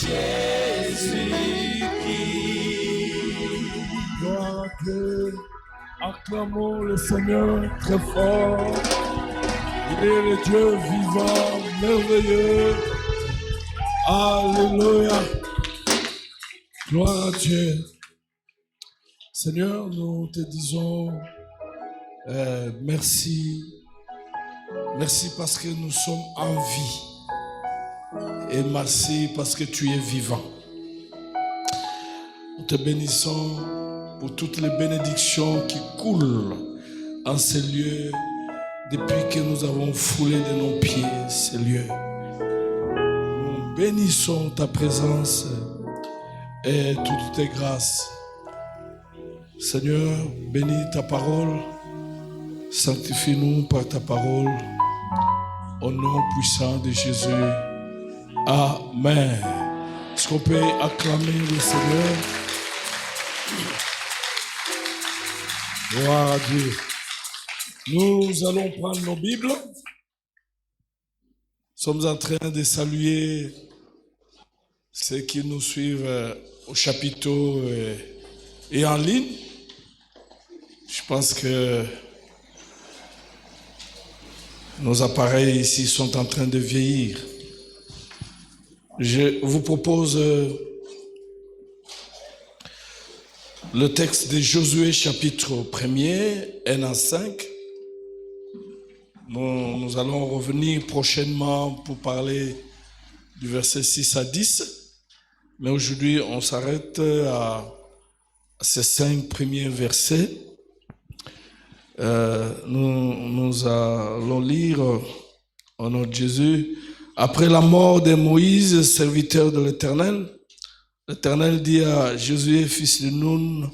Jésus-Christ. Gloire à Dieu. Acclamons le Seigneur très fort. Il est le Dieu vivant, merveilleux. Alléluia. Gloire à Dieu. Seigneur, nous te disons merci. Merci parce que nous sommes en vie. Et merci parce que tu es vivant. Nous te bénissons pour toutes les bénédictions qui coulent en ces lieux depuis que nous avons foulé de nos pieds ces lieux. Nous bénissons ta présence et toutes tes grâces. Seigneur, bénis ta parole, sanctifie-nous par ta parole, au nom puissant de Jésus. Amen. Est-ce qu'on peut acclamer le Seigneur? Gloire à Dieu. Nous allons prendre nos Bibles. Nous sommes en train de saluer ceux qui nous suivent au chapiteau et en ligne. Je pense que nos appareils ici sont en train de vieillir. Je vous propose le texte de Josué chapitre 1er, 1 à 5. Nous allons revenir prochainement pour parler du verset 6 à 10. Mais aujourd'hui, on s'arrête à ces 5 premiers versets. Nous allons lire au nom de Jésus. Après la mort de Moïse, serviteur de l'Éternel, l'Éternel dit à Josué, fils de Nun,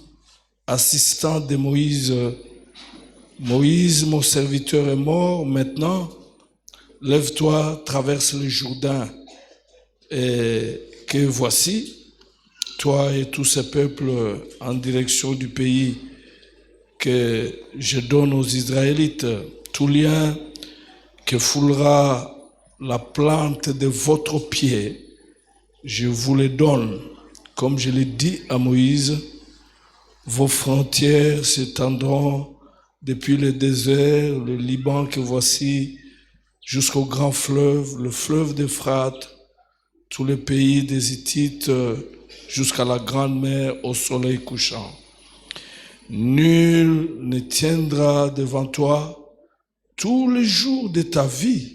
assistant de Moïse, Moïse, mon serviteur, est mort. Maintenant, lève-toi, traverse le Jourdain, et que voici, toi et tous ces peuples en direction du pays que je donne aux Israélites, tout lien que foulera la plante de votre pied, je vous le donne. Comme je l'ai dit à Moïse, vos frontières s'étendront depuis le désert, le Liban que voici, jusqu'au grand fleuve, le fleuve d'Euphrate, tous les pays des Hittites, jusqu'à la grande mer au soleil couchant. Nul ne tiendra devant toi tous les jours de ta vie.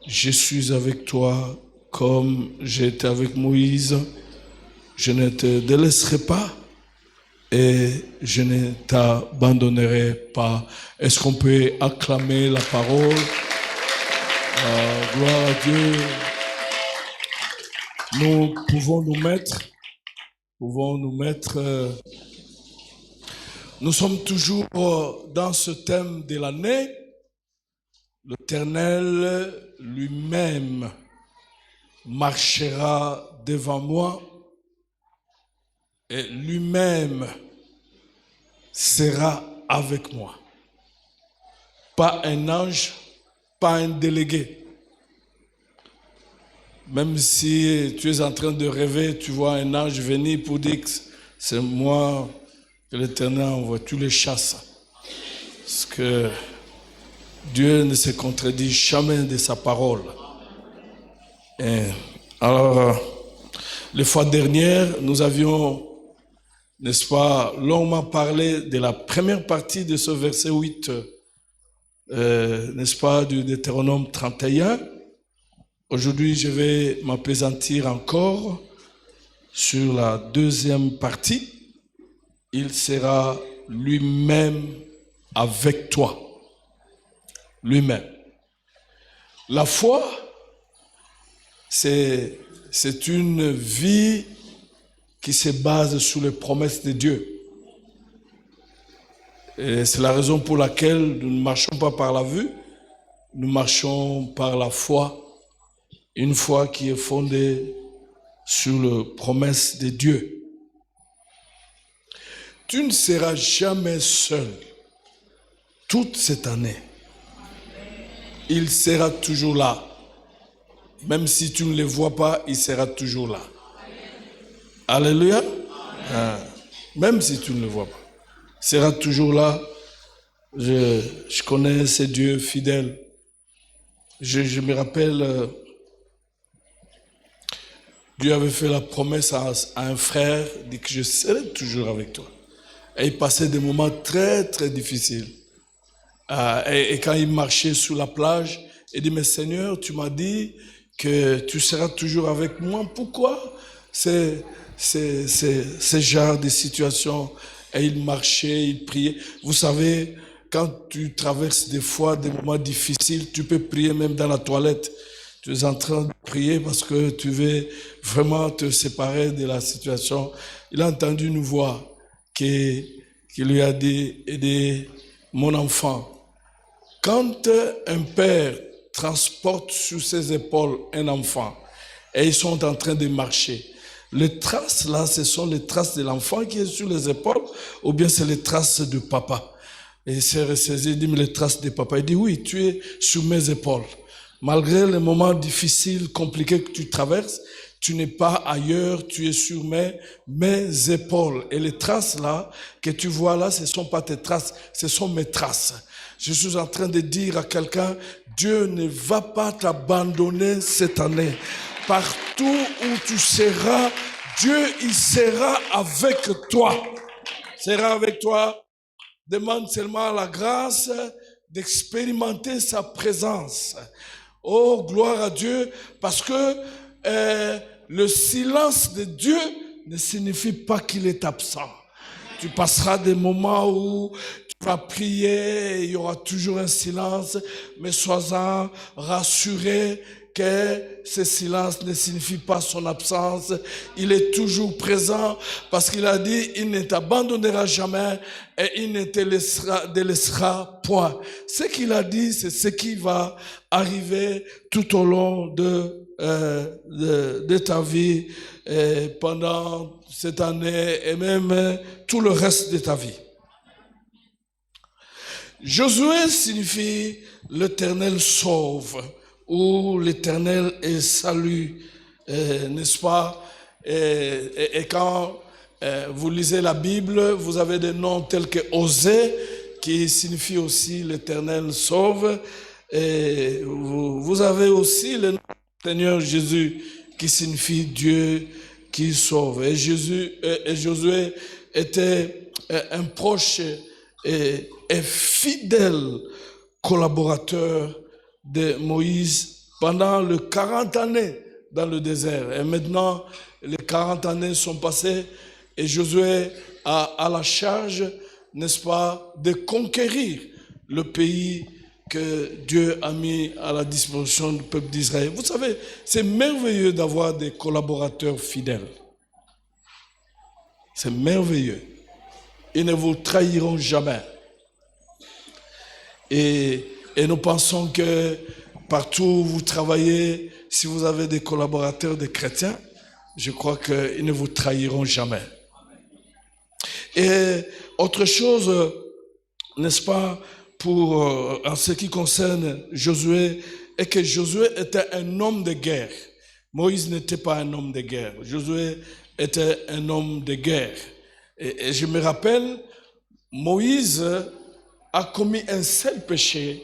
Je suis avec toi comme j'ai été avec Moïse. Je ne te délaisserai pas et je ne t'abandonnerai pas. Est-ce qu'on peut acclamer la parole? Gloire à Dieu. Nous pouvons nous mettre. Nous sommes toujours dans ce thème de l'année. L'Éternel lui-même marchera devant moi et lui-même sera avec moi. Pas un ange, pas un délégué. Même si tu es en train de rêver, tu vois un ange venir pour dire que c'est moi que l'Éternel envoie, tu les chasses. Parce que Dieu ne se contredit jamais de sa parole. Et alors, les fois dernières, nous avions, n'est-ce pas, longuement parlé de la première partie de ce verset 8, n'est-ce pas, du Deutéronome 31. Aujourd'hui, je vais m'appesantir encore sur la deuxième partie. Il sera lui-même avec toi. Lui-même. La foi, c'est une vie qui se base sur les promesses de Dieu. Et c'est la raison pour laquelle nous ne marchons pas par la vue, nous marchons par la foi, une foi qui est fondée sur les promesses de Dieu. Tu ne seras jamais seul toute cette année. Il sera toujours là. Même si tu ne le vois pas, il sera toujours là. Alléluia. Ah. Même si tu ne le vois pas, il sera toujours là. Je connais ces dieux fidèles. Je me rappelle, Dieu avait fait la promesse à un frère, il dit que je serai toujours avec toi. Et il passait des moments très, très difficiles. Et quand il marchait sur la plage, il dit, mais Seigneur, tu m'as dit que tu seras toujours avec moi. Pourquoi ce genre de situation? Et il marchait, il priait. Vous savez, quand tu traverses des fois des moments difficiles, tu peux prier même dans la toilette. Tu es en train de prier parce que tu veux vraiment te séparer de la situation. Il a entendu une voix qui lui a dit, mon enfant, quand un père transporte sur ses épaules un enfant et ils sont en train de marcher, les traces là, ce sont les traces de l'enfant qui est sur les épaules ou bien c'est les traces de papa? Et il s'est ressaisi, il dit, mais les traces de papa. Il dit, oui, tu es sur mes épaules. Malgré les moments difficiles, compliqués que tu traverses, tu n'es pas ailleurs, tu es sur mes épaules. Et les traces là, que tu vois là, ce ne sont pas tes traces, ce sont mes traces. Je suis en train de dire à quelqu'un, Dieu ne va pas t'abandonner cette année. Partout où tu seras, Dieu, il sera avec toi. Il sera avec toi. Demande seulement la grâce d'expérimenter sa présence. Oh, gloire à Dieu, parce que le silence de Dieu ne signifie pas qu'il est absent. Tu passeras des moments où tu vas prier, il y aura toujours un silence, mais sois-en rassuré que ce silence ne signifie pas son absence. Il est toujours présent parce qu'il a dit, il ne t'abandonnera jamais et il ne te délaissera point. Ce qu'il a dit, c'est ce qui va arriver tout au long de ta vie pendant cette année et même tout le reste de ta vie. Josué signifie l'Éternel sauve ou l'Éternel est salut, n'est-ce pas? Et quand vous lisez la Bible, vous avez des noms tels que Osée, qui signifie aussi l'Éternel sauve. Et vous avez aussi le nom du Seigneur Jésus, qui signifie Dieu qui sauve. Et Josué était un proche et fidèle collaborateur de Moïse pendant les 40 années dans le désert. Et maintenant, les 40 années sont passées et Josué a à la charge, n'est-ce pas, de conquérir le pays que Dieu a mis à la disposition du peuple d'Israël. Vous savez, c'est merveilleux d'avoir des collaborateurs fidèles. C'est merveilleux. Ils ne vous trahiront jamais. Et nous pensons que partout où vous travaillez, si vous avez des collaborateurs, des chrétiens, je crois qu'ils ne vous trahiront jamais. Et autre chose, n'est-ce pas, en ce qui concerne Josué, est que Josué était un homme de guerre. Moïse n'était pas un homme de guerre. Josué était un homme de guerre. Et je me rappelle, Moïse a commis un seul péché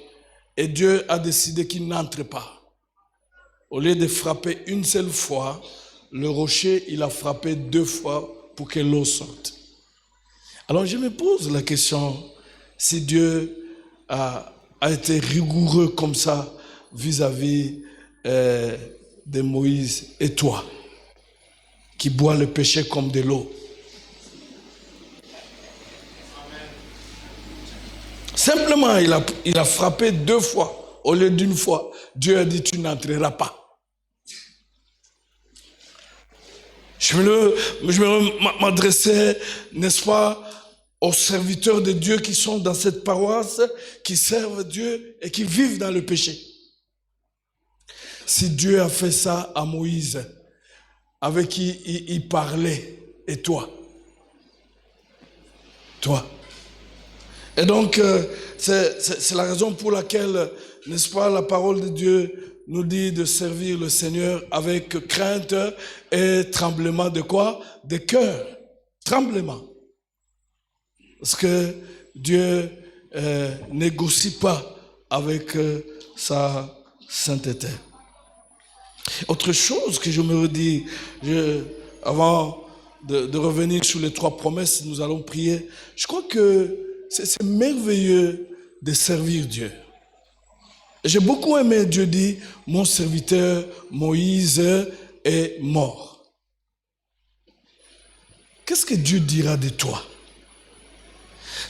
et Dieu a décidé qu'il n'entre pas. Au lieu de frapper une seule fois, le rocher, il a frappé 2 fois pour que l'eau sorte. Alors je me pose la question, si Dieu a été rigoureux comme ça vis-à-vis de Moïse et toi, qui bois le péché comme de l'eau. Simplement, il a frappé 2 fois au lieu d'une fois. Dieu a dit, tu n'entreras pas. Je me m'adressais, n'est-ce pas, aux serviteurs de Dieu qui sont dans cette paroisse, qui servent Dieu et qui vivent dans le péché. Si Dieu a fait ça à Moïse, avec qui il parlait, et toi? Et donc, c'est la raison pour laquelle, n'est-ce pas, la parole de Dieu nous dit de servir le Seigneur avec crainte et tremblement de quoi? De cœur. Tremblement. Parce que Dieu négocie pas avec sa sainteté. Autre chose que je me redis, avant de revenir sur les 3 promesses, nous allons prier. Je crois que c'est merveilleux de servir Dieu. J'ai beaucoup aimé Dieu dit, mon serviteur Moïse est mort. Qu'est-ce que Dieu dira de toi?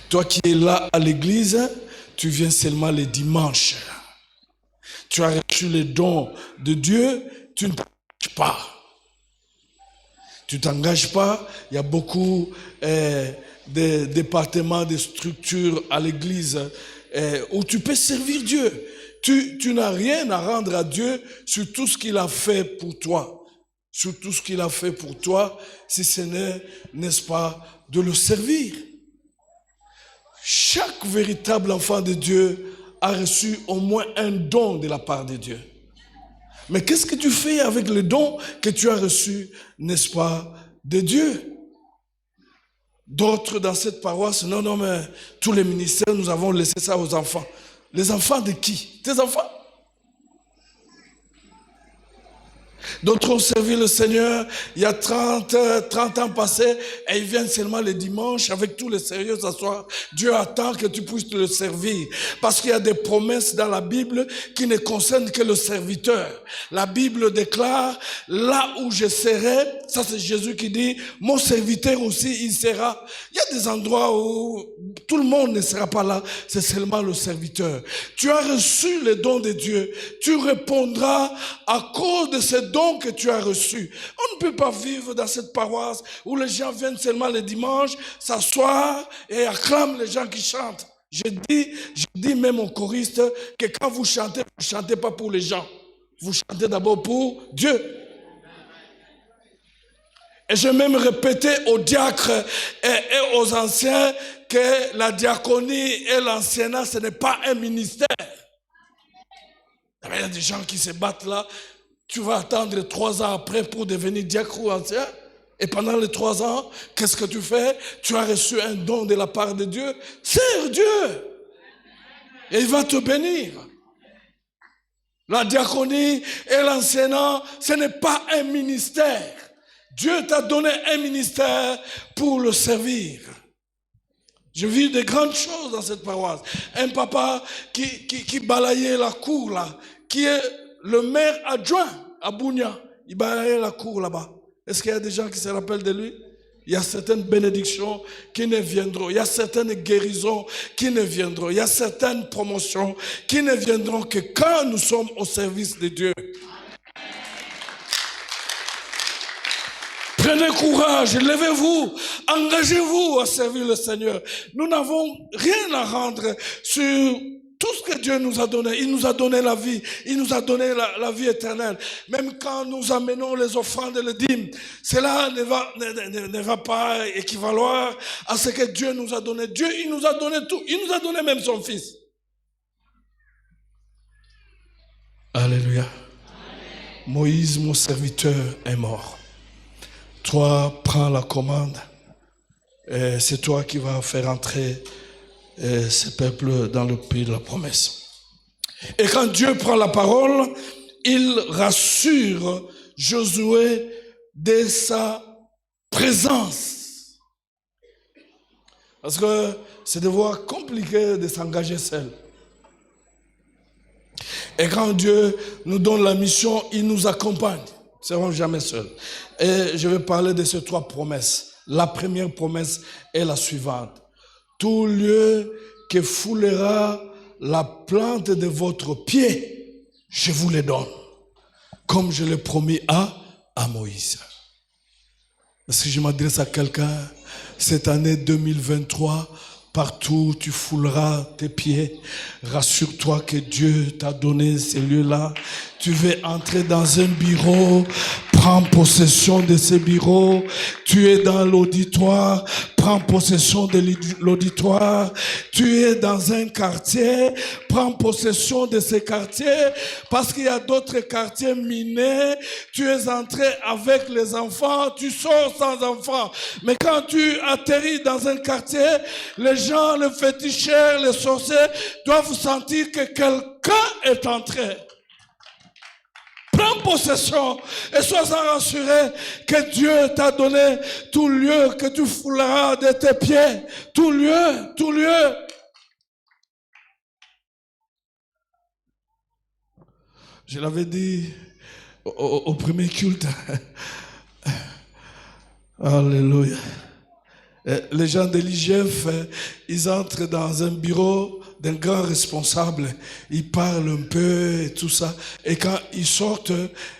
Toi qui es là à l'église, tu viens seulement les dimanches. Tu as reçu les dons de Dieu, tu ne t'engages pas. Tu ne t'engages pas, il y a beaucoup de départements, de structures à l'église où tu peux servir Dieu. Tu n'as rien à rendre à Dieu sur tout ce qu'il a fait pour toi. Sur tout ce qu'il a fait pour toi, si ce n'est, n'est-ce pas, de le servir. Chaque véritable enfant de Dieu a reçu au moins un don de la part de Dieu. Mais qu'est-ce que tu fais avec le don que tu as reçu, n'est-ce pas, de Dieu? D'autres dans cette paroisse, non, mais tous les ministères, nous avons laissé ça aux enfants. Les enfants de qui? Tes enfants? D'autres ont servi le Seigneur il y a 30 ans passés et ils viennent seulement les dimanches avec tout le sérieux s'asseoir. Dieu attend que tu puisses le servir parce qu'il y a des promesses dans la Bible qui ne concernent que le serviteur. La Bible déclare, là où je serai, ça c'est Jésus qui dit, mon serviteur aussi il sera. Il y a des endroits où tout le monde ne sera pas là, c'est seulement le serviteur. Tu as reçu les dons de Dieu, tu répondras à cause de ces dons que tu as reçus. On ne peut pas vivre dans cette paroisse où les gens viennent seulement les dimanches, s'asseoir et acclament les gens qui chantent. Je dis même aux choristes que quand vous ne chantez pas pour les gens. Vous chantez d'abord pour Dieu. Et j'ai même répété aux diacres et aux anciens que la diaconie et l'anciennat, ce n'est pas un ministère. Il y a des gens qui se battent là. Tu vas attendre 3 ans après pour devenir diacre ou ancien. Et pendant les 3 ans, qu'est-ce que tu fais? Tu as reçu un don de la part de Dieu. Sers Dieu. Et il va te bénir. La diaconie et l'anciennat, ce n'est pas un ministère. Dieu t'a donné un ministère pour le servir. Je vis de grandes choses dans cette paroisse. Un papa qui balayait la cour là, qui est le maire adjoint à Bounia. Il balayait la cour là-bas. Est-ce qu'il y a des gens qui se rappellent de lui? Il y a certaines bénédictions qui ne viendront. Il y a certaines guérisons qui ne viendront. Il y a certaines promotions qui ne viendront que quand nous sommes au service de Dieu. Prenez courage, levez-vous, engagez-vous à servir le Seigneur. Nous n'avons rien à rendre sur tout ce que Dieu nous a donné. Il nous a donné la vie, il nous a donné la vie éternelle. Même quand nous amenons les offrandes et les dîmes, cela ne va pas équivaloir à ce que Dieu nous a donné. Dieu, il nous a donné tout. Il nous a donné même son Fils. Alléluia. Amen. Moïse, mon serviteur, est mort. Toi, prends la commande. C'est toi qui vas faire entrer ce peuple dans le pays de la promesse. Et quand Dieu prend la parole, il rassure Josué de sa présence. Parce que c'est des voies compliquées de s'engager seul. Et quand Dieu nous donne la mission, il nous accompagne. Nous ne serons jamais seuls. Et je vais parler de ces 3 promesses. La première promesse est la suivante. Tout lieu que foulera la plante de votre pied, je vous le donne. Comme je l'ai promis à Moïse. Si je m'adresse à quelqu'un, cette année 2023, partout où tu fouleras tes pieds, rassure-toi que Dieu t'a donné ces lieux-là. tu veux entrer dans un bureau, prends possession de ce bureau. Tu es dans l'auditoire, prends possession de l'auditoire. Tu es dans un quartier, prends possession de ce quartier, parce qu'il y a d'autres quartiers minés. Tu es entré avec les enfants, tu sors sans enfants. Mais quand tu atterris dans un quartier, les gens, les féticheurs, les sorciers doivent sentir que quelqu'un est entré. Prends possession et sois rassuré que Dieu t'a donné tout lieu que tu fouleras de tes pieds. Tout lieu, tout lieu. Je l'avais dit au premier culte. Alléluia. Les gens de l'IGF, ils entrent dans un bureau d'un grand responsable, ils parlent un peu et tout ça. Et quand ils sortent,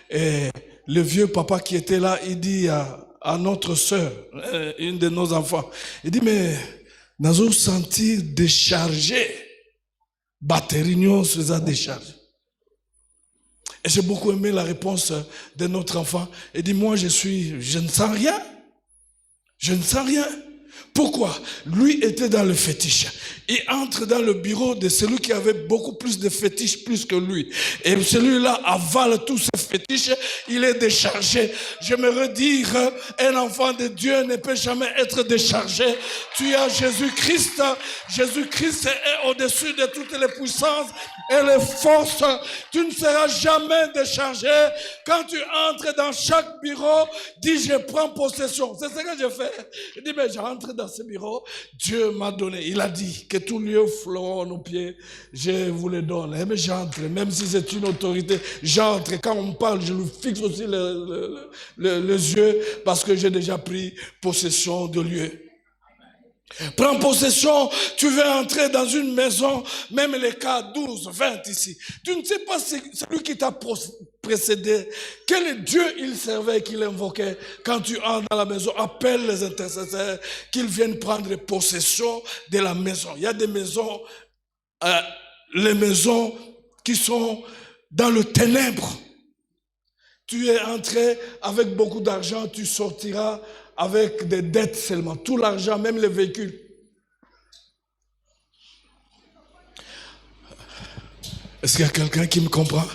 le vieux papa qui était là, il dit à notre sœur, une de nos enfants, il dit, mais nous avons senti déchargé, batterie se a déchargé. Et j'ai beaucoup aimé la réponse de notre enfant. Il dit, moi je ne sens rien. Je ne sens rien. Pourquoi? Lui était dans le fétiche. Il entre dans le bureau de celui qui avait beaucoup plus de fétiches plus que lui. Et celui-là avale tous ses fétiches. Il est déchargé. J'aimerais dire, un enfant de Dieu ne peut jamais être déchargé. Tu as Jésus-Christ. Jésus-Christ est au-dessus de toutes les puissances et les forces. Tu ne seras jamais déchargé. Quand tu entres dans chaque bureau, dis je prends possession. C'est ce que je fais. Je dis mais j'entre dans ce bureau, Dieu m'a donné. Il a dit que tout lieu fleuront nos pieds, je vous le donne. Mais j'entre, même si c'est une autorité, j'entre. Quand on me parle, je lui fixe aussi les yeux parce que j'ai déjà pris possession de lieu. Prends possession, tu veux entrer dans une maison, même les cas 12, 20 ici. Tu ne sais pas si celui qui t'a précédé, quel Dieu il servait, qu'il invoquait. Quand tu entres dans la maison, appelle les intercesseurs, qu'ils viennent prendre possession de la maison. Il y a des maisons, les maisons qui sont dans le ténèbre. Tu es entré avec beaucoup d'argent, tu sortiras avec des dettes seulement. Tout l'argent, même les véhicules. Est-ce qu'il y a quelqu'un qui me comprend?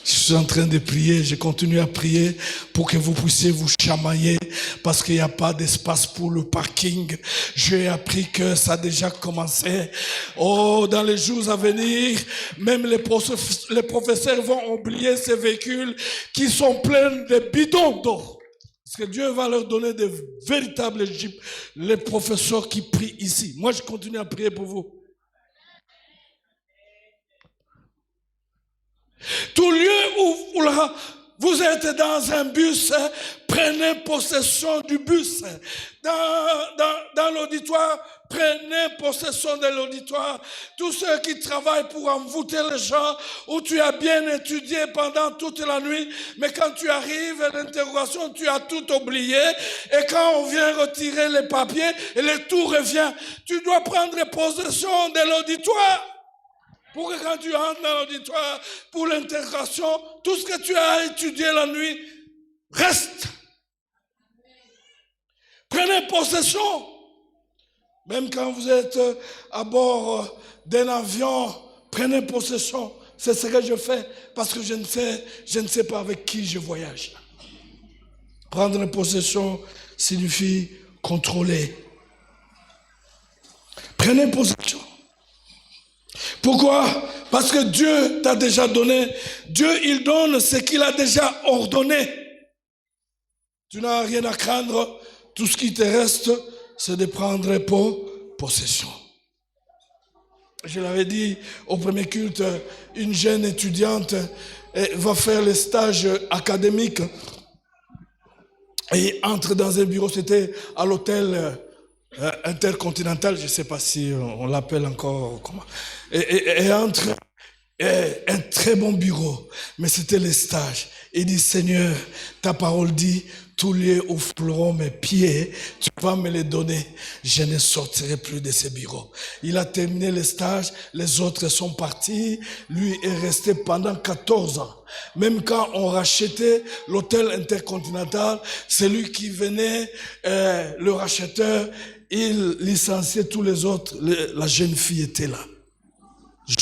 Je suis en train de prier, je continue à prier pour que vous puissiez vous chamailler parce qu'il n'y a pas d'espace pour le parking. J'ai appris que ça a déjà commencé. Oh, dans les jours à venir, même les professeurs vont oublier ces véhicules qui sont pleins de bidons d'eau. Parce que Dieu va leur donner de véritables jeeps, les professeurs qui prient ici. Moi, je continue à prier pour vous. Tout lieu où vous êtes dans un bus, prenez possession du bus. Dans l'auditoire, prenez possession de l'auditoire. Tous ceux qui travaillent pour envoûter les gens, où tu as bien étudié pendant toute la nuit, mais quand tu arrives à l'interrogation, tu as tout oublié. Et quand on vient retirer les papiers, et le tout revient, tu dois prendre possession de l'auditoire. Pour que quand tu entres dans l'auditoire, pour l'intégration, tout ce que tu as étudié la nuit, reste. Prenez possession. Même quand vous êtes à bord d'un avion, prenez possession. C'est ce que je fais parce que je ne sais pas avec qui je voyage. Prendre possession signifie contrôler. Prenez possession. Pourquoi? Parce que Dieu t'a déjà donné. Dieu, il donne ce qu'il a déjà ordonné. Tu n'as rien à craindre. Tout ce qui te reste, c'est de prendre possession. Je l'avais dit au premier culte, une jeune étudiante va faire le stage académique et entre dans un bureau, c'était à l'hôtel intercontinental, je ne sais pas si on l'appelle encore comment. Et entre un très bon bureau, mais c'était le stage. Il dit, Seigneur, ta parole dit, tous lieux où fleuront mes pieds, tu vas me les donner. Je ne sortirai plus de ces bureaux. Il a terminé le stage, les autres sont partis. Lui est resté pendant 14 ans. Même quand on rachetait l'hôtel Intercontinental, c'est lui qui venait, le racheteur, il licenciait tous les autres. La jeune fille était là.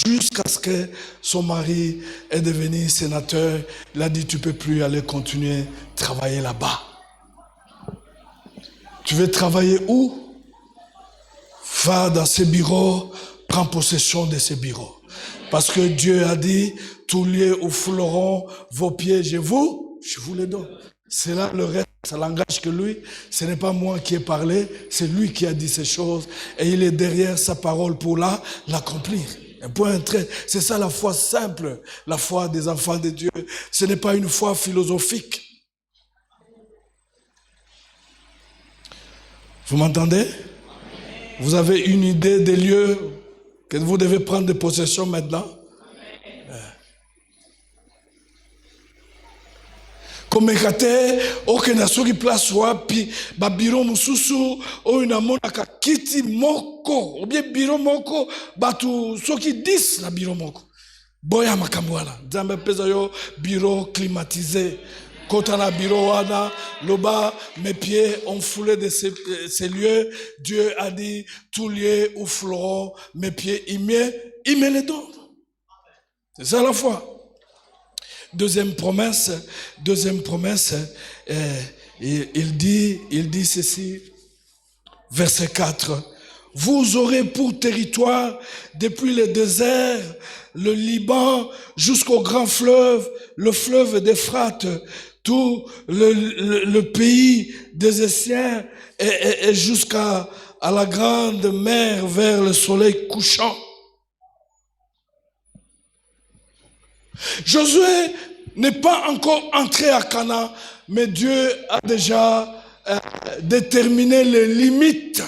Jusqu'à ce que son mari est devenu sénateur, il a dit, tu ne peux plus aller continuer à travailler là-bas. Tu veux travailler où? Va dans ces bureaux, prends possession de ces bureaux. Parce que Dieu a dit, tous lieux où fouleront vos pieds, je vous les donne. C'est là le reste, ça n'engage que lui. Ce n'est pas moi qui ai parlé, c'est lui qui a dit ces choses. Et il est derrière sa parole pour l'accomplir. Un point très, c'est ça la foi simple, la foi des enfants de Dieu. Ce n'est pas une foi philosophique. Vous m'entendez? Vous avez une idée des lieux que vous devez prendre de possession maintenant? Komekate okenda soki place wapi ba biro mususu oyo namonaka kiti moko ou bien biro moko batu soki 10 na biro moko boya makambo wana nzambe pesa yo biro climatisé kota na biro wana loba mes pieds ont foulé de ces lieux. Dieu a dit tous lieux où fouleront mes pieds il me les donne. C'est ça la foi. Deuxième promesse, il dit ceci, verset 4. Vous aurez pour territoire, depuis le désert, le Liban, jusqu'au grand fleuve, le fleuve d'Euphrate, tout le pays des Essiens et jusqu'à la grande mer vers le soleil couchant. Josué n'est pas encore entré à Canaan, mais Dieu a déjà déterminé les limites.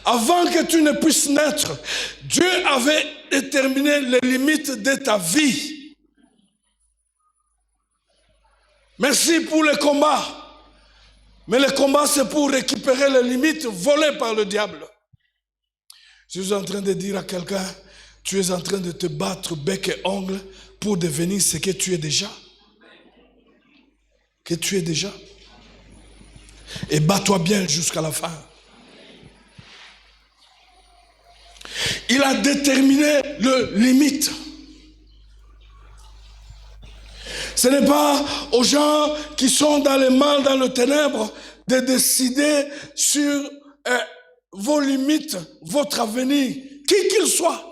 Avant que tu ne puisses naître, Dieu avait déterminé les limites de ta vie. Merci pour le combat. Mais le combat, c'est pour récupérer les limites volées par le diable. Je suis en train de dire à quelqu'un, tu es en train de te battre bec et ongle pour devenir ce que tu es déjà. Que tu es déjà. Et bats-toi bien jusqu'à la fin. Il a déterminé les limites. Ce n'est pas aux gens qui sont dans le mal, dans le ténèbre, de décider sur vos limites, votre avenir, qui qu'il soit.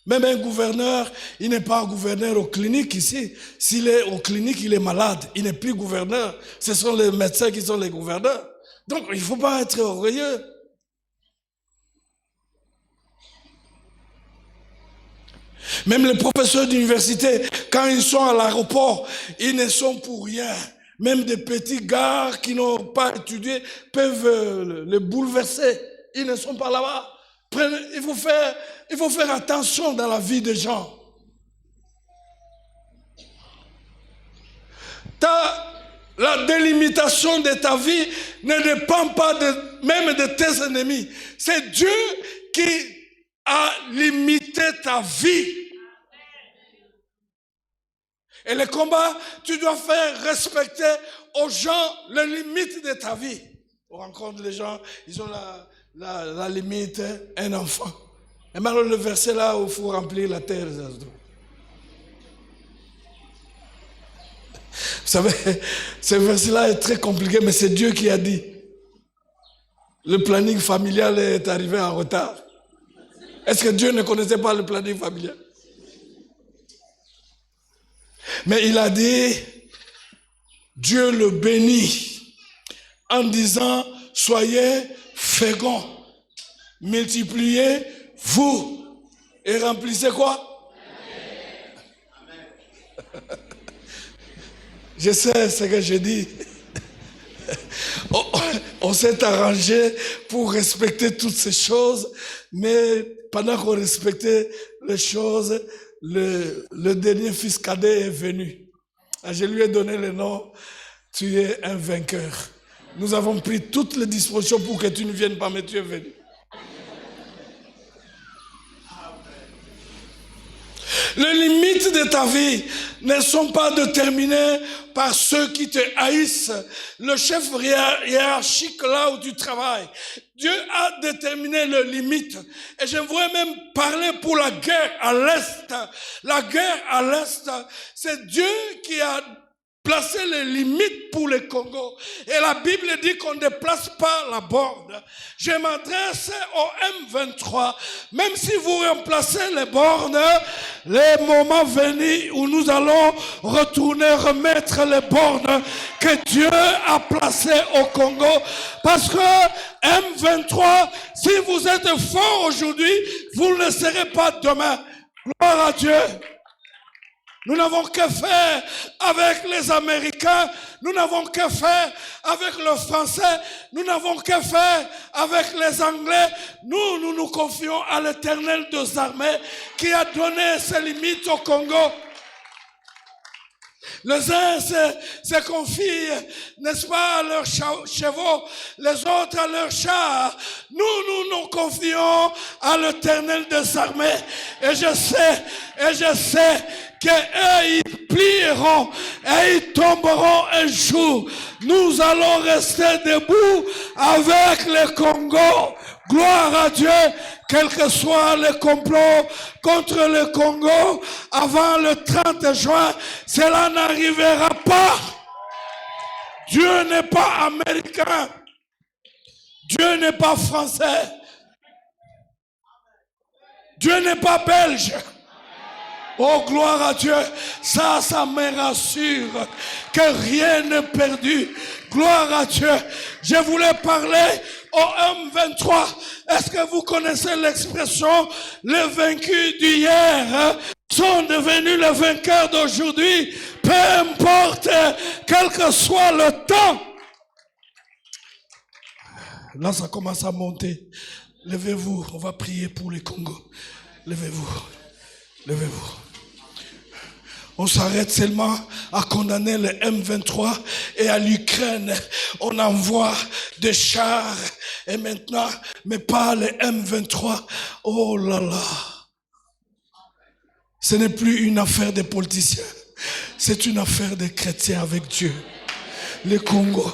Même un gouverneur, il n'est pas un gouverneur aux cliniques ici. S'il est aux cliniques, il est malade. Il n'est plus gouverneur. Ce sont les médecins qui sont les gouverneurs. Donc, il ne faut pas être orgueilleux. Même les professeurs d'université, quand ils sont à l'aéroport, ils ne sont pour rien. Même des petits gars qui n'ont pas étudié peuvent les bouleverser. Ils ne sont pas là-bas. Il faut faire attention dans la vie des gens. La délimitation de ta vie ne dépend pas même de tes ennemis. C'est Dieu qui a limité ta vie. Et le combat, tu dois faire respecter aux gens les limites de ta vie. On rencontre les gens, ils ont la limite, un enfant. Et maintenant le verset là où il faut remplir la terre. Vous savez, ce verset-là est très compliqué, mais c'est Dieu qui a dit. Le planning familial est arrivé en retard. Est-ce que Dieu ne connaissait pas le planning familial? Mais il a dit, Dieu le bénit en disant, soyez féconds, multipliez-vous et remplissez quoi? Amen. Je sais ce que je dis. On s'est arrangé pour respecter toutes ces choses, mais pendant qu'on respectait les choses, le dernier fils cadet est venu. Je lui ai donné le nom, tu es un vainqueur. Nous avons pris toutes les dispositions pour que tu ne viennes pas, mais tu es venu. Les limites de ta vie ne sont pas déterminées par ceux qui te haïssent, le chef hiérarchique là où tu travailles. Dieu a déterminé les limites. Et je voudrais même parler pour la guerre à l'Est. La guerre à l'Est, c'est Dieu qui a placé les limites pour le Congo. Et la Bible dit qu'on ne déplace pas la borne. Je m'adresse au M23. Même si vous remplacez les bornes, les moments venus où nous allons retourner remettre les bornes que Dieu a placées au Congo. Parce que M23, si vous êtes fort aujourd'hui, vous ne le serez pas demain. Gloire à Dieu. Nous n'avons que faire avec les Américains, nous n'avons que faire avec le Français, nous n'avons que faire avec les Anglais. Nous nous confions à l'Éternel des armées qui a donné ses limites au Congo. Les uns se confient, n'est-ce pas, à leurs chevaux, les autres à leurs chars. Nous confions à l'Éternel des armées. Et je sais qu'eux, ils plieront et ils tomberont un jour. Nous allons rester debout avec le Congo. Gloire à Dieu, quel que soit le complot contre le Congo, avant le 30 juin, cela n'arrivera pas. Dieu n'est pas américain. Dieu n'est pas français. Dieu n'est pas belge. Oh, gloire à Dieu. Ça me rassure que rien n'est perdu. Gloire à Dieu. Je voulais parler au M23. Est-ce que vous connaissez l'expression les vaincus d'hier sont devenus les vainqueurs d'aujourd'hui? Peu importe, quel que soit le temps. Là, ça commence à monter. Levez-vous, on va prier pour le Congo. Levez-vous. Levez-vous. On s'arrête seulement à condamner le M23 et à l'Ukraine. On envoie des chars et maintenant, mais pas le M23. Oh là là. Ce n'est plus une affaire des politiciens. C'est une affaire des chrétiens avec Dieu. Le Congo.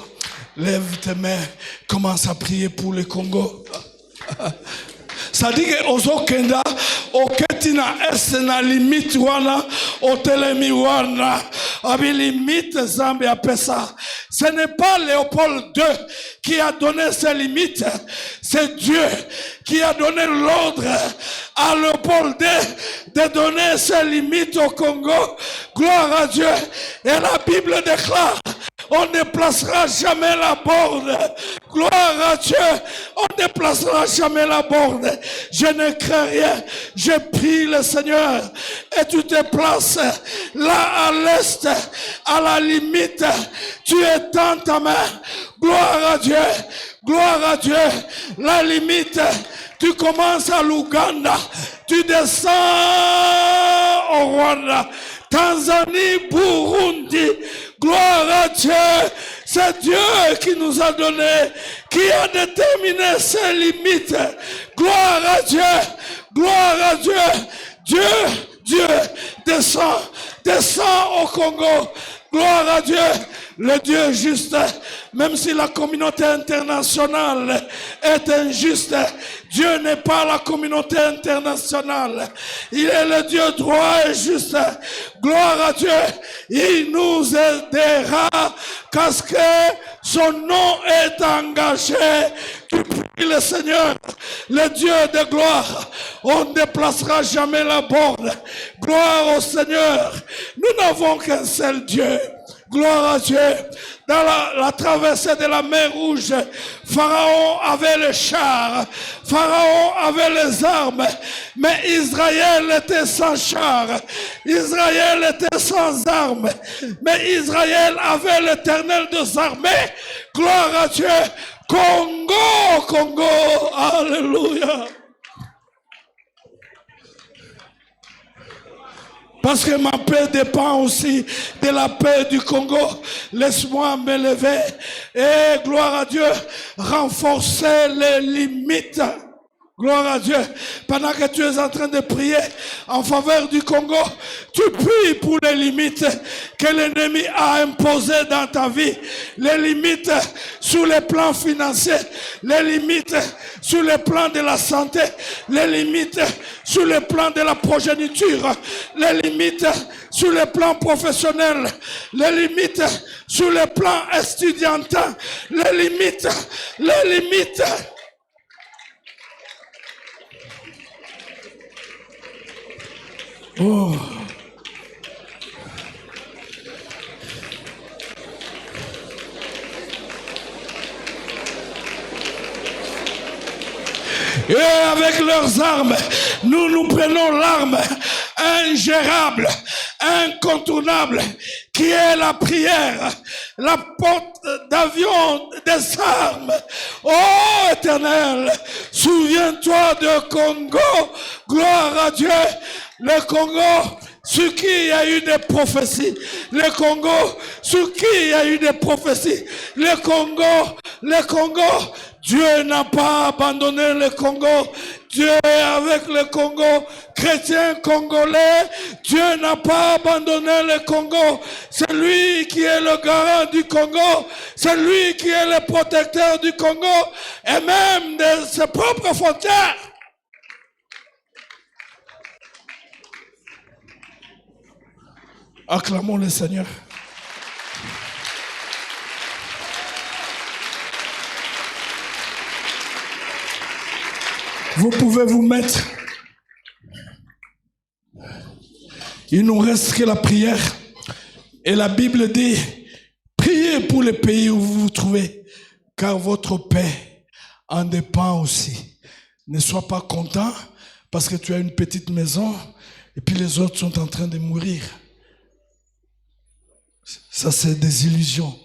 Lève tes mains. Commence à prier pour le Congo. Ça dit que ozokenda oketina esena limite wana otelemi wana abi limite zambi apesa. Ce n'est pas Léopold II qui a donné ses limites, c'est Dieu qui a donné l'ordre à Léopold II de donner ses limites au Congo. Gloire à Dieu. Et la Bible déclare: on ne déplacera jamais la borne. Gloire à Dieu. On ne déplacera jamais la borne. Je ne crains rien. Je prie le Seigneur. Et tu te places là à l'est, à la limite. Tu étends ta main. Gloire à Dieu. Gloire à Dieu. La limite. Tu commences à l'Ouganda. Tu descends au Rwanda. Tanzanie, Burundi. Gloire à Dieu. C'est Dieu qui nous a donné, qui a déterminé ses limites. Gloire à Dieu. Gloire à Dieu. Dieu, descend au Congo. Gloire à Dieu. Le Dieu juste, même si la communauté internationale est injuste, Dieu n'est pas la communauté internationale. Il est le Dieu droit et juste. Gloire à Dieu. Il nous aidera parce que son nom est engagé. Tu pries le Seigneur, le Dieu de gloire. On ne déplacera jamais la borne. Gloire au Seigneur. Nous n'avons qu'un seul Dieu. Gloire à Dieu. Dans la traversée de la mer Rouge, Pharaon avait les chars, Pharaon avait les armes, mais Israël était sans chars, Israël était sans armes, mais Israël avait l'Éternel des armées. Gloire à Dieu. Congo, Congo, alléluia. Parce que ma paix dépend aussi de la paix du Congo. Laisse-moi m'élever et, gloire à Dieu, renforcer les limites. Gloire à Dieu. Pendant que tu es en train de prier en faveur du Congo, tu pries pour les limites que l'ennemi a imposées dans ta vie. Les limites sur les plans financiers, les limites sur les plans de la santé, les limites sur les plans de la progéniture, les limites sur les plans professionnels, les limites sur les plans estudiantins, les limites. Oh. Et avec leurs armes, nous prenons l'arme ingérable, incontournable, qui est la prière, la porte d'avion des armes. Oh Éternel, souviens-toi de Congo, gloire à Dieu. Le Congo, sur qui il y a eu des prophéties. Le Congo, sur qui il y a eu des prophéties. Le Congo, Dieu n'a pas abandonné le Congo. Dieu est avec le Congo, chrétien congolais. Dieu n'a pas abandonné le Congo. C'est lui qui est le garant du Congo. C'est lui qui est le protecteur du Congo et même de ses propres frontières. Acclamons le Seigneur. Vous pouvez vous mettre. Il nous reste que la prière. Et la Bible dit, priez pour les pays où vous vous trouvez, car votre paix en dépend aussi. Ne sois pas content parce que tu as une petite maison et puis les autres sont en train de mourir. Ça, c'est des illusions.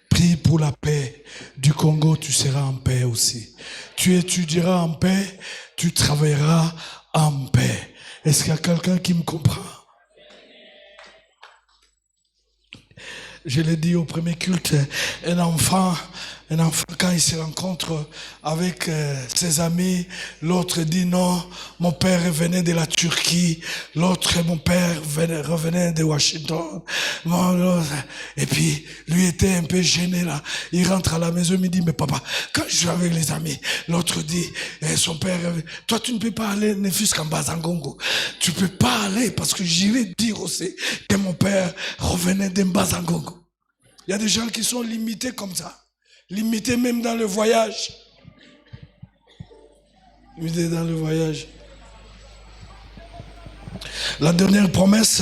Prie pour la paix du Congo, tu seras en paix aussi. Tu étudieras en paix, tu travailleras en paix. Est-ce qu'il y a quelqu'un qui me comprend? Je l'ai dit au premier culte, un enfant, quand il se rencontre avec ses amis, l'autre dit non, mon père venait de la Turquie, l'autre, mon père revenait de Washington. Et puis, lui était un peu gêné là. Il rentre à la maison, il me dit, mais papa, quand je suis avec les amis, l'autre dit, son père, toi tu ne peux pas aller, ne fût-ce qu'en Bazangongo. Tu peux pas aller parce que j'irai dire aussi que mon père revenait de Bazangongo. Il y a des gens qui sont limités comme ça. Limités même dans le voyage. Limités dans le voyage. La dernière promesse,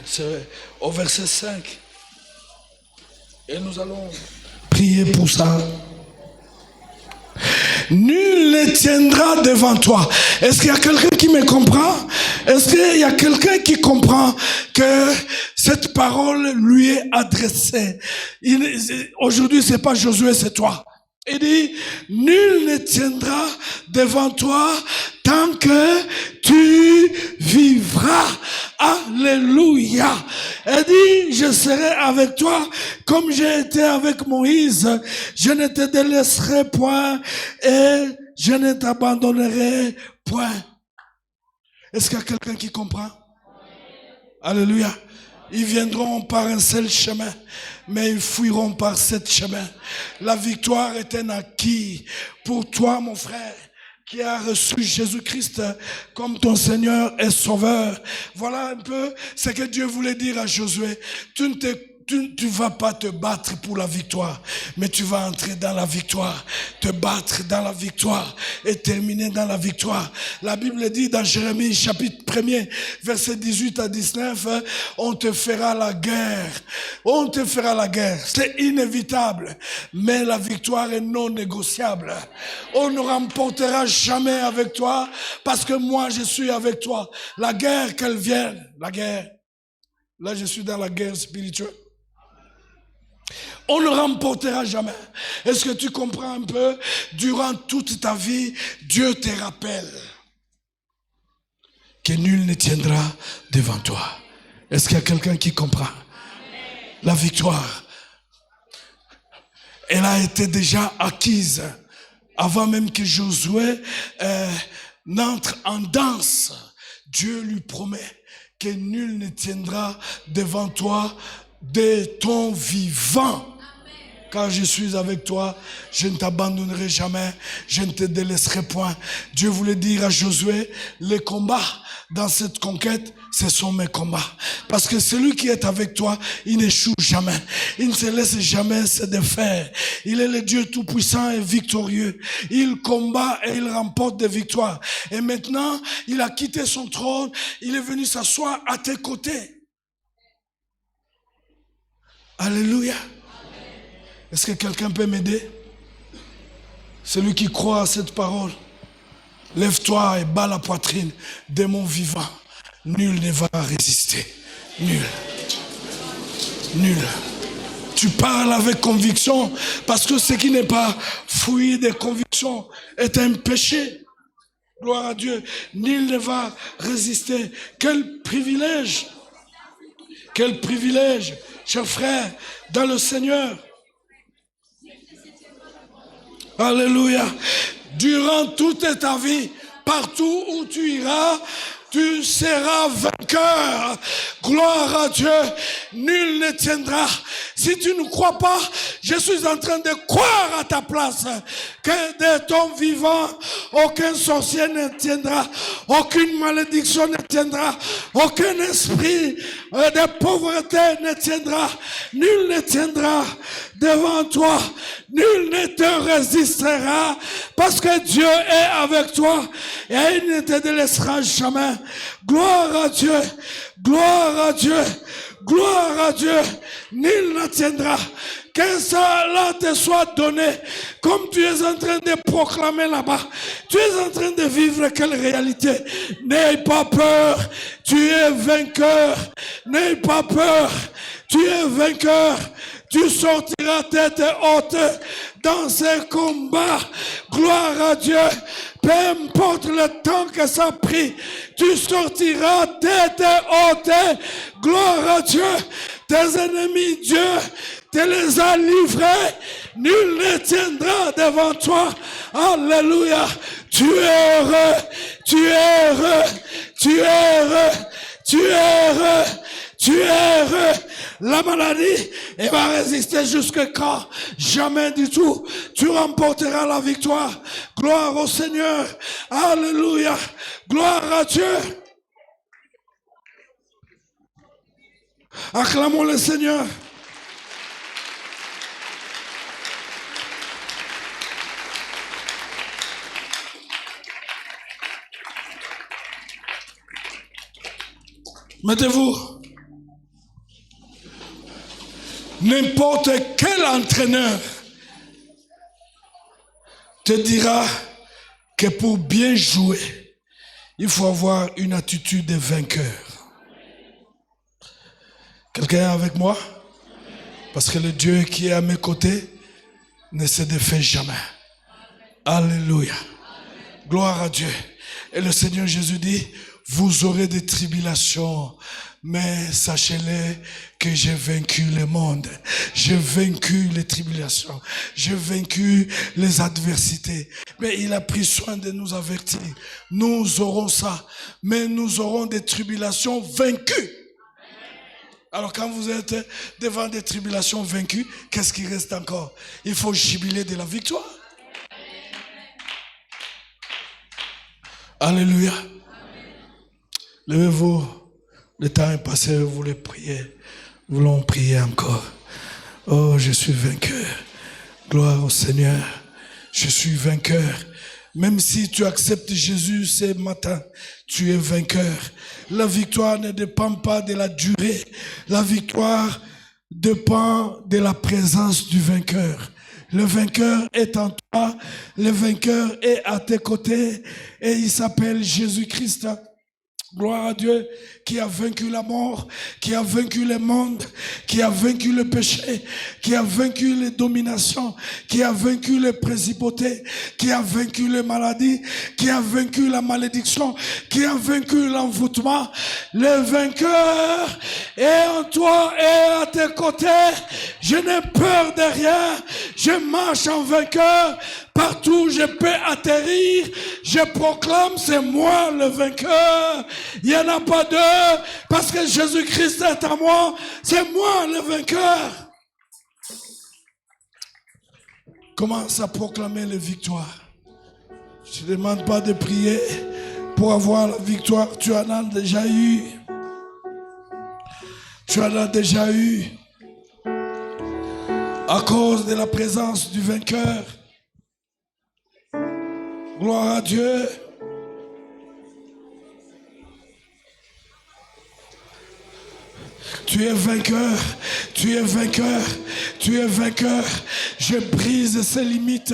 c'est au verset 5. Et nous allons prier pour ça. Nul ne tiendra devant toi. Est-ce qu'il y a quelqu'un qui me comprend? Est-ce qu'il y a quelqu'un qui comprend que cette parole lui est adressée? Aujourd'hui, c'est pas Josué, c'est toi. Il dit, nul ne tiendra devant toi tant que tu vivras. Alléluia. Il dit, je serai avec toi comme j'ai été avec Moïse. Je ne te délaisserai point et je ne t'abandonnerai point. Est-ce qu'il y a quelqu'un qui comprend? Alléluia. Ils viendront par un seul chemin, mais ils fuiront par sept chemins. La victoire est un acquis pour toi, mon frère, qui a reçu Jésus-Christ comme ton Seigneur et Sauveur. Voilà un peu ce que Dieu voulait dire à Josué. Tu vas pas te battre pour la victoire, mais tu vas entrer dans la victoire, te battre dans la victoire et terminer dans la victoire. La Bible dit dans Jérémie chapitre 1er, verset 18 à 19, on te fera la guerre. On te fera la guerre. C'est inévitable, mais la victoire est non négociable. On ne remportera jamais avec toi parce que moi je suis avec toi. La guerre qu'elle vienne, la guerre. Là je suis dans la guerre spirituelle. On ne remportera jamais. Est-ce que tu comprends un peu? Durant toute ta vie, Dieu te rappelle que nul ne tiendra devant toi. Est-ce qu'il y a quelqu'un qui comprend? La victoire, elle a été déjà acquise avant même que Josué n'entre en danse. Dieu lui promet que nul ne tiendra devant toi de ton vivant. Car je suis avec toi, je ne t'abandonnerai jamais, je ne te délaisserai point. Dieu voulait dire à Josué, les combats dans cette conquête, ce sont mes combats. Parce que celui qui est avec toi, il n'échoue jamais. Il ne se laisse jamais se défaire. Il est le Dieu tout-puissant et victorieux. Il combat et il remporte des victoires. Et maintenant, il a quitté son trône, il est venu s'asseoir à tes côtés. Alléluia. Est-ce que quelqu'un peut m'aider? Celui qui croit à cette parole, lève-toi et bats la poitrine. Démon vivant, nul ne va résister. Nul. Nul. Tu parles avec conviction parce que ce qui n'est pas fruit des convictions est un péché. Gloire à Dieu. Nul ne va résister. Quel privilège. Quel privilège, chers frères, dans le Seigneur. Alléluia. Durant toute ta vie, partout où tu iras, tu seras vainqueur. Gloire à Dieu. Nul ne tiendra. Si tu ne crois pas, je suis en train de croire à ta place que de ton vivant, aucun sorcier ne tiendra, aucune malédiction ne tiendra, aucun esprit de pauvreté ne tiendra. Nul ne tiendra devant toi. Nul ne te résistera parce que Dieu est avec toi et il ne te délaissera jamais. Gloire à Dieu, gloire à Dieu, gloire à Dieu. Nul ne tiendra. Que cela te soit donné, comme tu es en train de proclamer là-bas. Tu es en train de vivre quelle réalité? N'aie pas peur, tu es vainqueur. N'aie pas peur, tu es vainqueur. Tu sortiras tête haute dans ces combats. Gloire à Dieu. Peu importe le temps que ça a pris, tu sortiras tête haute. Gloire à Dieu. Tes ennemis, Dieu te les a livrés. Nul ne tiendra devant toi. Alléluia. Tu es heureux. Tu es heureux. Tu es heureux. Tu es heureux. Tu es heureux. La maladie, elle va résister jusqu'à quand? Jamais du tout. Tu remporteras la victoire. Gloire au Seigneur. Alléluia. Gloire à Dieu. Acclamons le Seigneur. Mettez-vous. N'importe quel entraîneur te dira que pour bien jouer, il faut avoir une attitude de vainqueur. Quelqu'un est avec moi? Parce que le Dieu qui est à mes côtés ne se défait jamais. Alléluia. Gloire à Dieu. Et le Seigneur Jésus dit, vous aurez des tribulations, mais sachez-le que j'ai vaincu le monde. J'ai vaincu les tribulations. J'ai vaincu les adversités. Mais il a pris soin de nous avertir. Nous aurons ça, mais nous aurons des tribulations vaincues. Alors quand vous êtes devant des tribulations vaincues, qu'est-ce qui reste encore? Il faut jubiler de la victoire. Alléluia. Levez-vous. Le temps est passé, vous voulez prier. Nous voulons prier encore. Oh, je suis vainqueur. Gloire au Seigneur. Je suis vainqueur. Même si tu acceptes Jésus ce matin, tu es vainqueur. La victoire ne dépend pas de la durée. La victoire dépend de la présence du vainqueur. Le vainqueur est en toi. Le vainqueur est à tes côtés. Et il s'appelle Jésus-Christ. Gloire à Dieu qui a vaincu la mort, qui a vaincu le monde, qui a vaincu le péché, qui a vaincu les dominations, qui a vaincu les principautés, qui a vaincu les maladies, qui a vaincu la malédiction, qui a vaincu l'envoûtement. Le vainqueur est en toi et à tes côtés. Je n'ai peur de rien. Je marche en vainqueur. Partout où je peux atterrir, je proclame, c'est moi le vainqueur. Il n'y en a pas deux, parce que Jésus-Christ est à moi, c'est moi le vainqueur. Commence à proclamer les victoires. Je ne demande pas de prier pour avoir la victoire, tu en as déjà eu. Tu en as déjà eu. À cause de la présence du vainqueur. Gloire à Dieu. Tu es vainqueur, tu es vainqueur, tu es vainqueur. Je brise ces limites.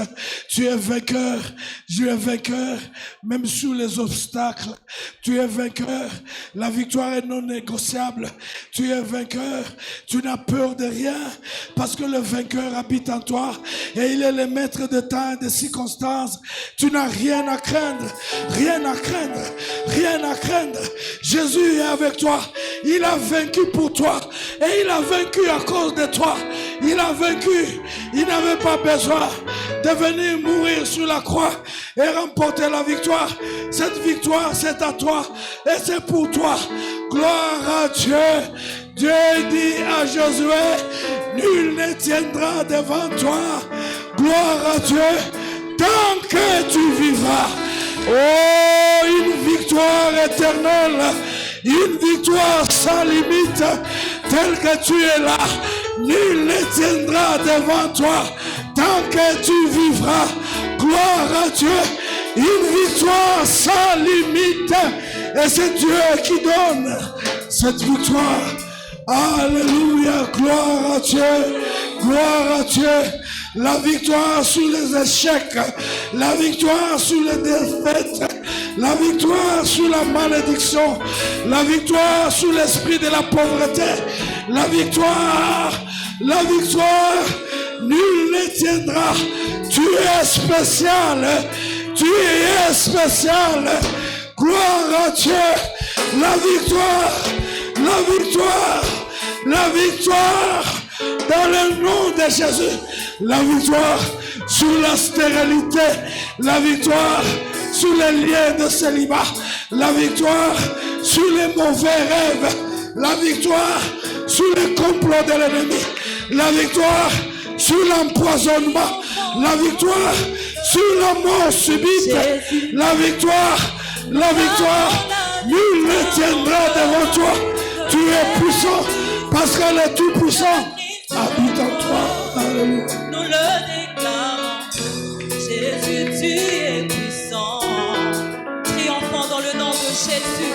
Tu es vainqueur, tu es vainqueur, même sous les obstacles. Tu es vainqueur. La victoire est non négociable. Tu es vainqueur. Tu n'as peur de rien parce que le vainqueur habite en toi et il est le maître de temps et des circonstances. Tu n'as rien à craindre, rien à craindre, rien à craindre. Jésus est avec toi. Il a vaincu pour toi et il a vaincu à cause de toi. Il a vaincu. Il n'avait pas besoin de venir mourir sur la croix et remporter la victoire. Cette victoire, c'est à toi et c'est pour toi. Gloire à Dieu. Dieu dit à Josué, nul ne tiendra devant toi. Gloire à Dieu, tant que tu vivras. Oh, une victoire éternelle, une victoire sans limite, telle que tu es là. Nul ne tiendra devant toi tant que tu vivras. Gloire à Dieu, une victoire sans limite. Et c'est Dieu qui donne cette victoire. Alléluia, gloire à Dieu, gloire à Dieu. La victoire sur les échecs, la victoire sur les défaites, la victoire sur la malédiction, la victoire sur l'esprit de la pauvreté, la victoire, nul ne tiendra. Tu es spécial, tu es spécial. Gloire à Dieu, la victoire, la victoire, la victoire dans le nom de Jésus. La victoire sur la stérilité, la victoire sur les liens de célibat, la victoire sur les mauvais rêves, la victoire sur les complots de l'ennemi, la victoire sur l'empoisonnement, la victoire sur la mort subite, la victoire, nul ne tiendra devant toi. Tu es puissant parce que le Tout-Puissant habite en toi. Alléluia. Nous le déclarons, Jésus, tu es puissant, triomphant dans le nom de Jésus.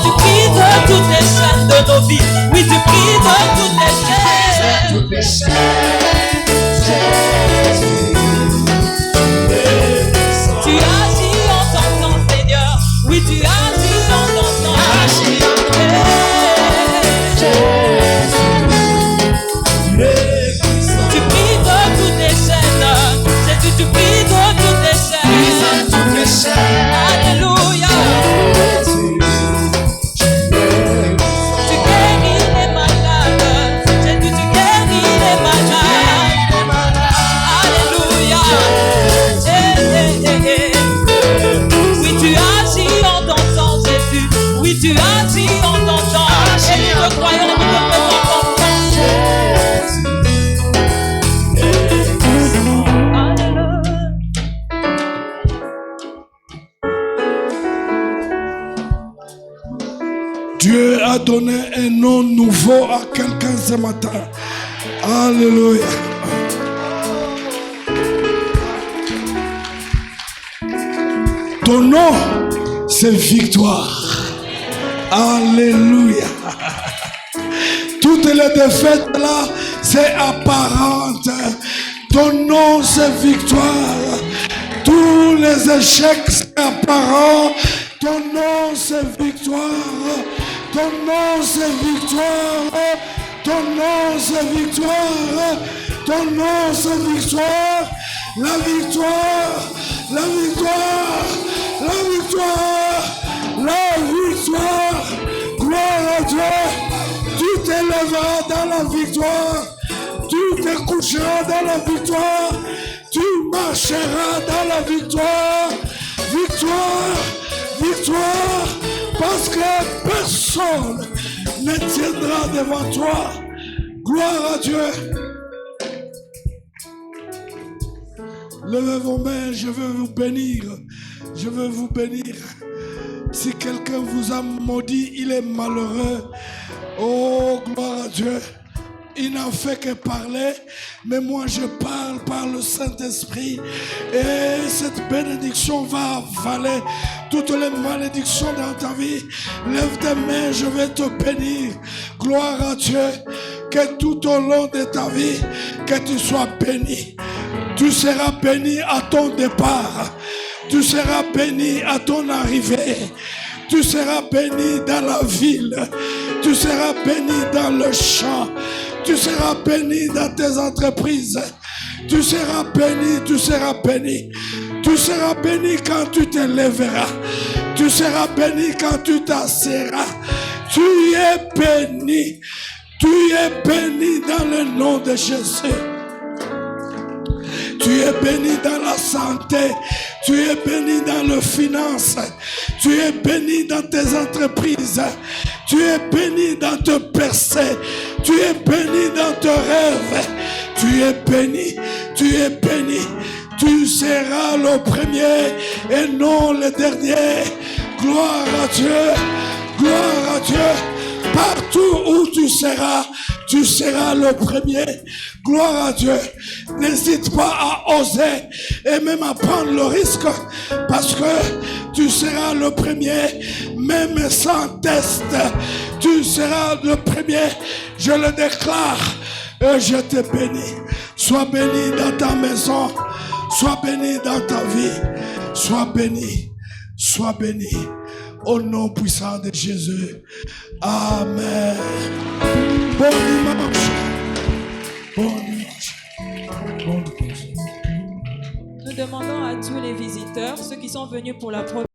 tu brises toutes les chaînes de nos vies. Oui, tu brises toutes les chaînes. Toutes les chaînes, Jésus. Tu agis en ton temps, Seigneur. Oui, tu agis en ton temps. Agis en ton temps. Tu brises toutes les chaînes. Jésus, tu brises toutes les chaînes. Toutes les chaînes. Alléluia. Tu guéris les malades. Jésus, tu guéris les malades. Alléluia. Oui, tu agis en ton temps, Jésus. Oui, tu agis en ton temps. Et nous te croyons, nous te faisons confiance. Alléluia. Dieu a donné un nom nouveau à quelqu'un ce matin. Alléluia. Ton nom, c'est victoire. Alléluia. Toutes les défaites là, c'est apparente. Ton nom, c'est victoire. Tous les échecs, c'est apparent. Ton nom, c'est victoire. Ton nom, c'est victoire. Ton nom, c'est victoire. Ton nom, c'est victoire. La victoire. La victoire. La victoire. La victoire. Gloire à Dieu. Tu t'élèveras dans la victoire. Tu te coucheras dans la victoire. Tu marcheras dans la victoire. Victoire. Victoire. Parce que personne ne tiendra devant toi. Gloire à Dieu. Levez vos mains, je veux vous bénir. Je veux vous bénir. Si quelqu'un vous a maudit, il est malheureux. Oh, gloire à Dieu. Il n'a fait que parler, mais moi je parle par le Saint-Esprit. Et cette bénédiction va avaler toutes les malédictions dans ta vie. Lève tes mains, je vais te bénir. Gloire à Dieu. Que tout au long de ta vie, que tu sois béni. Tu seras béni à ton départ. Tu seras béni à ton arrivée. Tu seras béni dans la ville. Tu seras béni dans le champ. Tu seras béni dans tes entreprises. Tu seras béni, tu seras béni. Tu seras béni quand tu te lèveras. Tu seras béni quand tu t'assieras. Tu es béni. Tu es béni dans le nom de Jésus. Tu es béni dans la santé. Tu es béni dans les finances. Tu es béni dans tes entreprises. Tu es béni dans tes percées. Tu es béni dans tes rêves. Tu es béni. Tu es béni. Tu seras le premier et non le dernier. Gloire à Dieu. Gloire à Dieu. Partout où tu seras le premier. Gloire à Dieu. N'hésite pas à oser et même à prendre le risque parce que tu seras le premier, même sans test. Tu seras le premier. Je le déclare et je te bénis. Sois béni dans ta maison. Sois béni dans ta vie. Sois béni. Sois béni. Au nom puissant de Jésus. Amen. Bon dimanche. Bon dimanche. Bon dimanche. Nous demandons à tous les visiteurs, ceux qui sont venus pour la première